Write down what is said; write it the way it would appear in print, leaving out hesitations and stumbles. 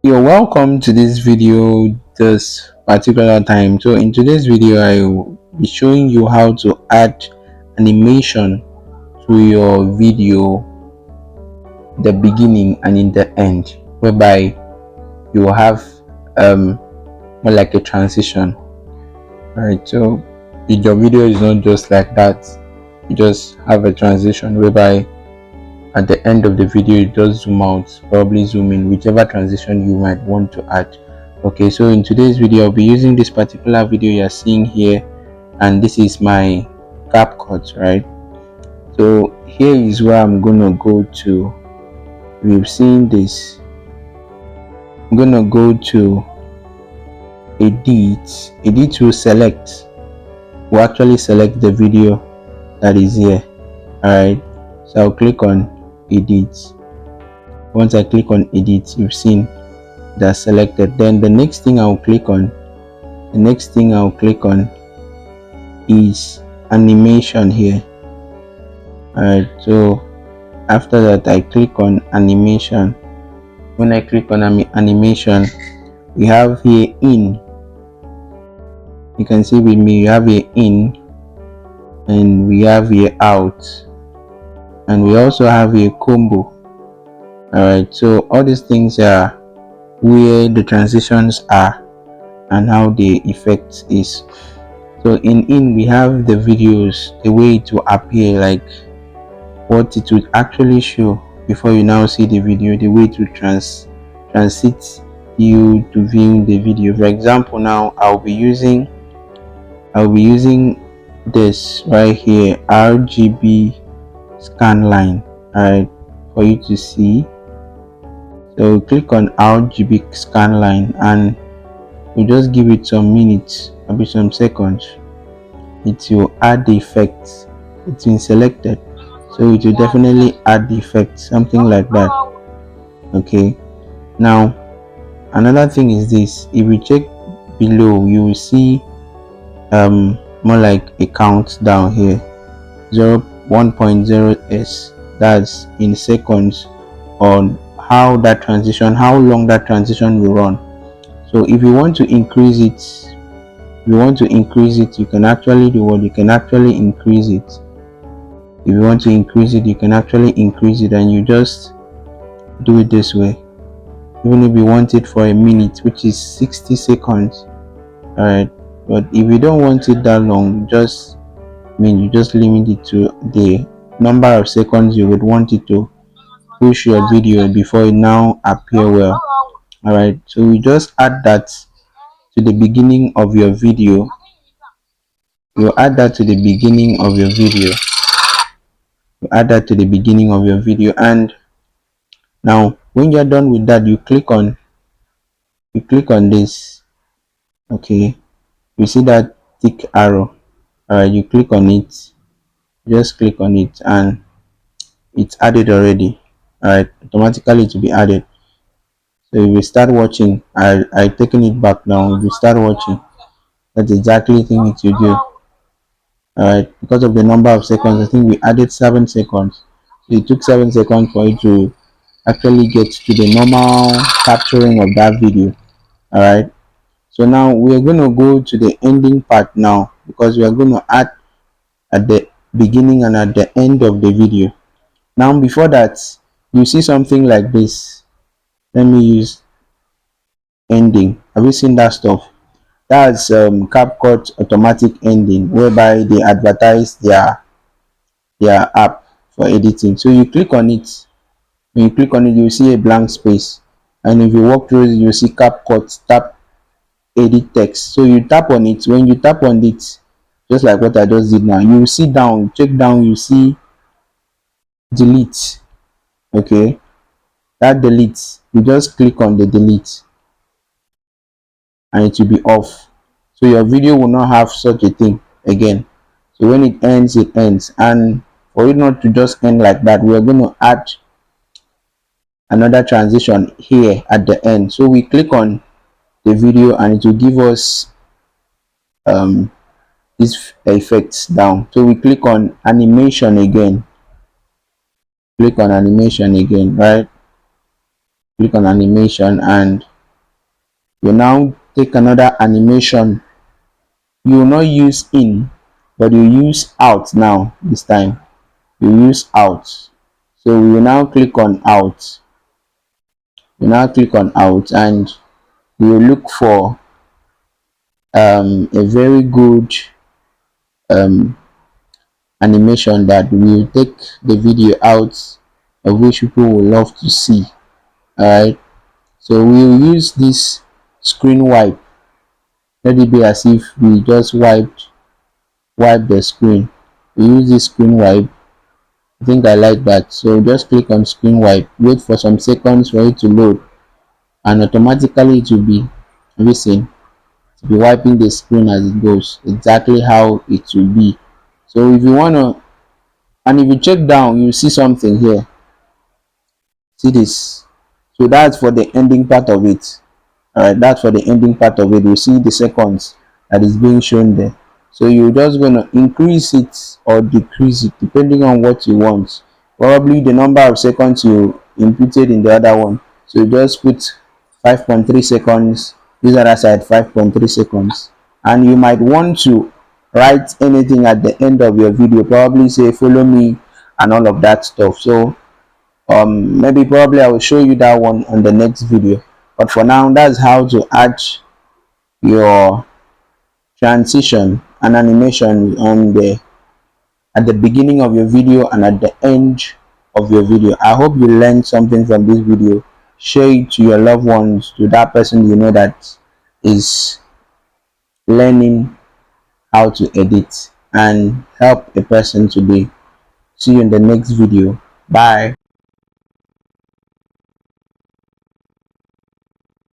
You're welcome to this video this particular time. So in today's video I will be showing you how to add animation to your video, the beginning and in the end, whereby you will have more like a transition. Alright, so if your video is not just like that, you just have a transition whereby at the end of the video you just zoom out, probably zoom in, whichever transition you might want to add. Okay, so in today's video I'll be using this particular video you're seeing here, and this is my CapCut, right? So here is where I'm gonna go to. We've seen this. I'm gonna go to edit will select, will actually select the video that is here. Alright, so I'll click on edit. Once I click on edit, you've seen that's selected. Then the next thing I'll click on is animation here. Alright, so after that I click on animation. When I click on animation, we have here in. You can see with me, you have here in, and we have here out, and we also have here combo. Alright, so all these things are where the transitions are and how the effect is. So in we have the videos, the way it will appear, like what it would actually show before you now see the video, the way to transit you to viewing the video. For example, now I'll be using this right here, RGB scan line, alright, for you to see. So click on RGB scan line and we just give it some minutes, maybe some seconds. It will add the effects. It's been selected, so it will definitely add the effect, something like that. Okay, now another thing is this. If you check below, you will see more like a countdown here, 1.0s, that's in seconds, on how long that transition will run. So if you want to increase it, you can actually do what, you can actually increase it. If you want to increase it, you can actually increase it, and you just do it this way. Even if you want it for a minute, which is 60 seconds, alright, but if you don't want it that long, you just limit it to the number of seconds you would want it to push your video before it now appear well. Alright, so you just add that to the beginning of your video. You add that to the beginning of your video. And now when you're done with that, you click on this. Okay, you see that thick arrow. Alright, you click on it, just click on it, and it's added already. Alright, automatically it will be added. So if we start watching, I taking it back now. If we start watching, that's exactly the thing it will do. Alright, because of the number of seconds, I think we added 7 seconds. So it took 7 seconds for it to actually get to the normal capturing of that video. Alright, so now we are going to go to the ending part now, because we are going to add at the beginning and at the end of the video. Now before that, you see something like this. Let me use ending. Have you seen that stuff? That's CapCut automatic ending, whereby they advertise their app for editing. So you click on it. When you click on it, you see a blank space, and if you walk through it, you see CapCut tap edit text. So you tap on it. When you tap on it, just like what I just did now, you see down, check down, you see delete. Okay, that delete, you just click on the delete and it will be off. So your video will not have such a thing again. So when it ends, it ends. And for it not to just end like that, we are going to add another transition here at the end. So we click on the video and it will give us these effects down. So we click on animation again. Right? Click on animation, and You now take another animation. You will not use in, but you use out now. This time you use out. So we will now click on out. You now click on out, and we will look for a very good um, animation that will take the video out, of which people will love to see. All right, so we will use this screen wipe. Let it be as if we just wipe the screen. We use this screen wipe. I think I like that. So just click on screen wipe, wait for some seconds for it to load, and automatically it will be listen to be wiping the screen as it goes, exactly how it will be. So if you want to, and if you check down, you see something here. See this? So that's for the ending part of it. All right, that's for the ending part of it. You see the seconds that is being shown there. So you're just going to increase it or decrease it depending on what you want. Probably the number of seconds you inputted in the other one. So you just put 5.3 seconds, this other side 5.3 seconds. And you might want to write anything at the end of your video, probably say follow me and all of that stuff. So maybe probably I will show you that one on the next video, but for now that's how to add your transition and animation on the at the beginning of your video and at the end of your video. I hope you learned something from this video. Share it to your loved ones, to that person you know that is learning how to edit, and help a person today. See you in the next video. Bye.